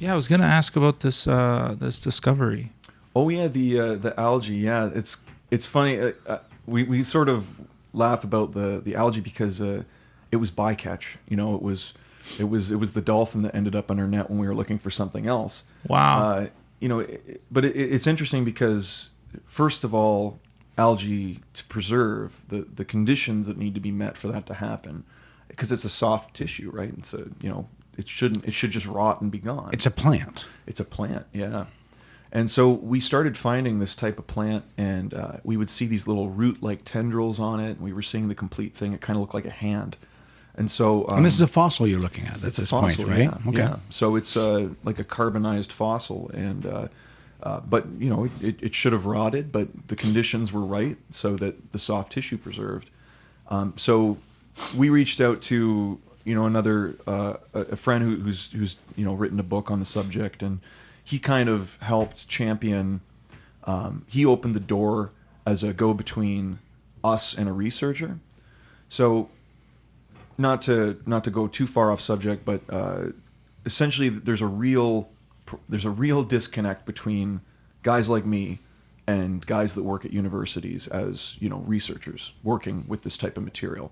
Yeah, I was gonna ask about this discovery. Oh yeah, the algae. Yeah, it's funny. We sort of laugh about the algae because it was bycatch. You know, it was the dolphin that ended up on our net when we were looking for something else. Wow. But it's interesting because first of all, algae to preserve the conditions that need to be met for that to happen, because it's a soft tissue, right? And so it should just rot and be gone. It's a plant. It's a plant, yeah. And so we started finding this type of plant, and we would see these little root-like tendrils on it, and we were seeing the complete thing. It kind of looked like a hand. And so... and this is a fossil you're looking at at this point, right? Yeah, okay. Yeah. So it's like a carbonized fossil, and but it should have rotted, but the conditions were right so that the soft tissue preserved. So we reached out to another a friend who's written a book on the subject, and he kind of helped champion. He opened the door as a go-between us and a researcher. So, not to go too far off subject, but essentially, there's a real disconnect between guys like me and guys that work at universities as researchers working with this type of material.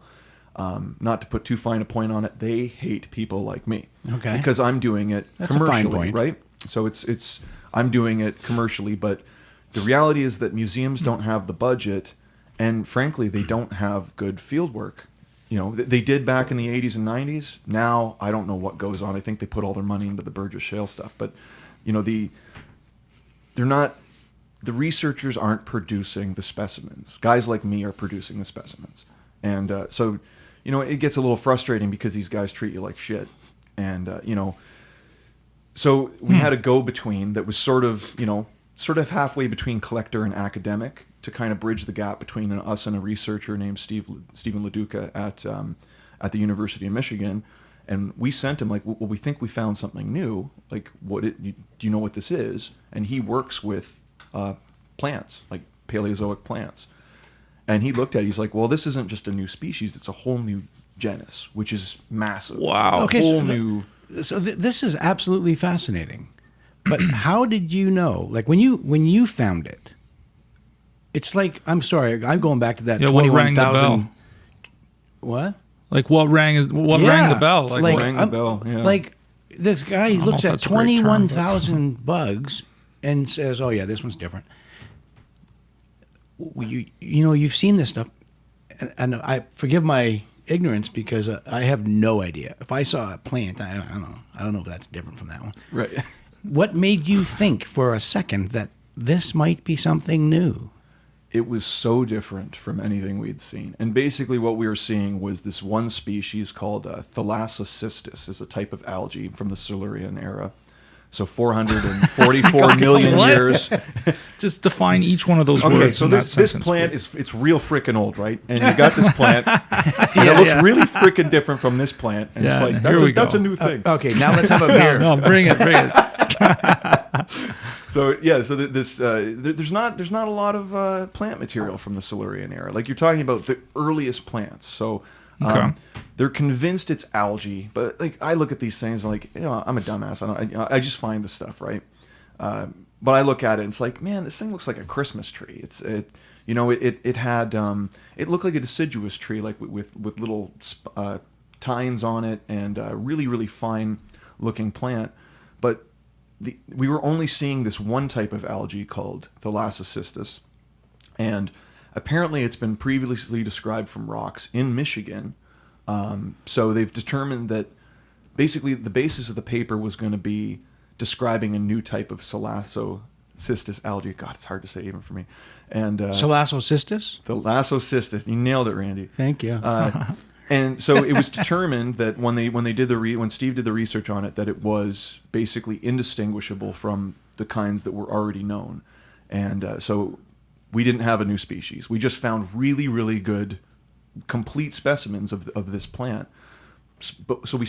Not to put too fine a point on it, they hate people like me. Okay. Because I'm doing it That's commercially, a fine point. right? So it's I'm doing it commercially, but the reality is that museums don't have the budget, and frankly, they don't have good field work. They did back in the 80s and 90s. Now, I don't know what goes on. I think they put all their money into the Burgess Shale stuff, but they're not. The researchers aren't producing the specimens. Guys like me are producing the specimens, and so it gets a little frustrating because these guys treat you like shit, and so we had a go-between that was sort of halfway between collector and academic to kind of bridge the gap between us and a researcher named Stephen LaDuca at the University of Michigan. And we sent him well, we think we found something new. Like, do you know what this is? And he works with plants, like Paleozoic plants. And he looked at it, he's like, well, this isn't just a new species, it's a whole new genus, which is massive. Wow. Okay, So this is absolutely fascinating. But how did you know? Like when you found it, it's like, I'm sorry, I'm going back to that Yeah, what rang the 21,000. bell? What? Like what rang the bell? Like, rang the bell, yeah. Like this guy don't know looks if at that's a great term, 21,000 bugs and says, "Oh yeah, this one's different." You've seen this stuff, and I forgive my ignorance because I have no idea. If I saw a plant, I don't know if that's different from that one. right. What made you think for a second that this might be something new? It was so different from anything we'd seen. And basically what we were seeing was this one species called Thalassocystis, is a type of algae from the Silurian era. So 444 million What? years. Just define each one of those words. Okay, so in that this sentence, plant please. it's real freaking old, right? And you got this plant, and it looks really freaking different from this plant. And Yeah, it's like, here we that's go. a new thing. Okay, now let's have a beer. No, bring it. So yeah, so there's not a lot of plant material from the Silurian era. Like you're talking about the earliest plants. So Okay. they're convinced it's algae, but like I look at these things and like I'm a dumbass. I just find the stuff, right. But I look at it and it's like, man, this thing looks like a Christmas tree. It had it looked like a deciduous tree, like with little tines on it, and really really fine looking plant, but. We were only seeing this one type of algae called Thalassocystis, and apparently it's been previously described from rocks in Michigan. So they've determined that basically the basis of the paper was going to be describing a new type of Thalassocystis algae. God, it's hard to say even for me. And Thalassocystis? Thalassocystis. You nailed it, Randy. Thank you. And so it was determined that when Steve did the research on it, that it was basically indistinguishable from the kinds that were already known, and so we didn't have a new species. We just found really, really good, complete specimens of this plant. So we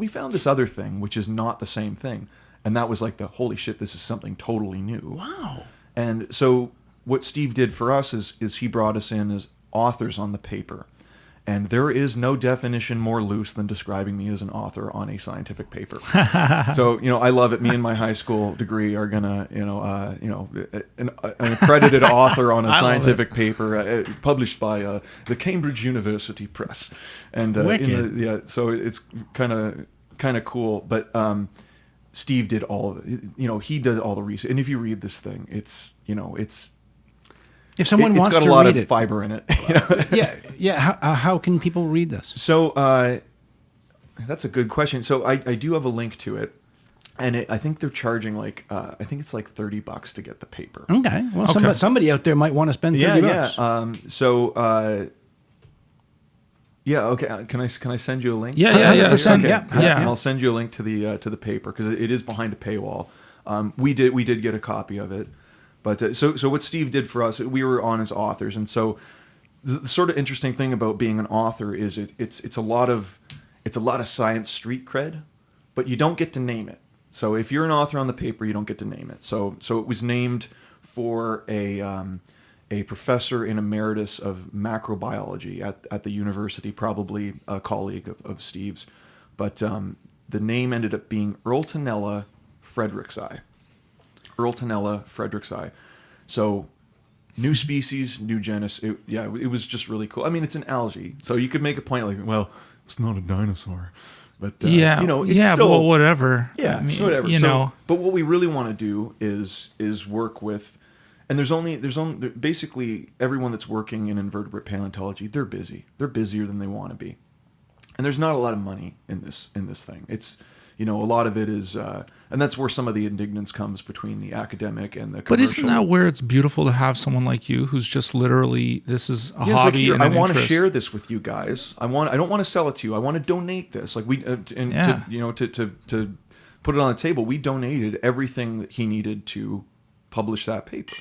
found this other thing, which is not the same thing, and that was like the holy shit, this is something totally new. Wow. And so what Steve did for us is he brought us in as authors on the paper. And there is no definition more loose than describing me as an author on a scientific paper. So, I love it. Me and my high school degree are gonna, an accredited author on a scientific paper published by the Cambridge University Press, and so it's kind of cool. But Steve did he did all the research, and if you read this thing, it's if someone wants to read it, it's got a lot of fiber in it. Yeah. How can people read this? So that's a good question. So I do have a link to it, and I think they're charging I think it's like $30 to get the paper. Okay. Well, somebody out there might want to spend $30. Okay. Can I send you a link? Yeah. Okay. I'll send you a link to the paper because it is behind a paywall. We did get a copy of it. But so what Steve did for us, we were on as authors, and so the sort of interesting thing about being an author is it's a lot of science street cred, but you don't get to name it. So if you're an author on the paper, you don't get to name it. So it was named for a professor in emeritus of macrobiology at the university, probably a colleague of Steve's, but the name ended up being Earltonella fredericksi. Earltonella fredericksi. So new species, new genus. It was just really cool. I mean, it's an algae, so you could make a point like, well, it's not a dinosaur, but it's still, well, whatever. Yeah, I mean, whatever. But what we really want to do is work with, and there's only basically everyone that's working in invertebrate paleontology. They're busy. They're busier than they want to be, and there's not a lot of money in this thing. It's a lot of it is, and that's where some of the indignance comes between the academic and the commercial. But isn't that where it's beautiful to have someone like you who's just literally, this is a hobby and I an want to interest. share this with you guys. I don't want to sell it to you. I want to donate this. Like to put it on the table. We donated everything that he needed to publish that paper.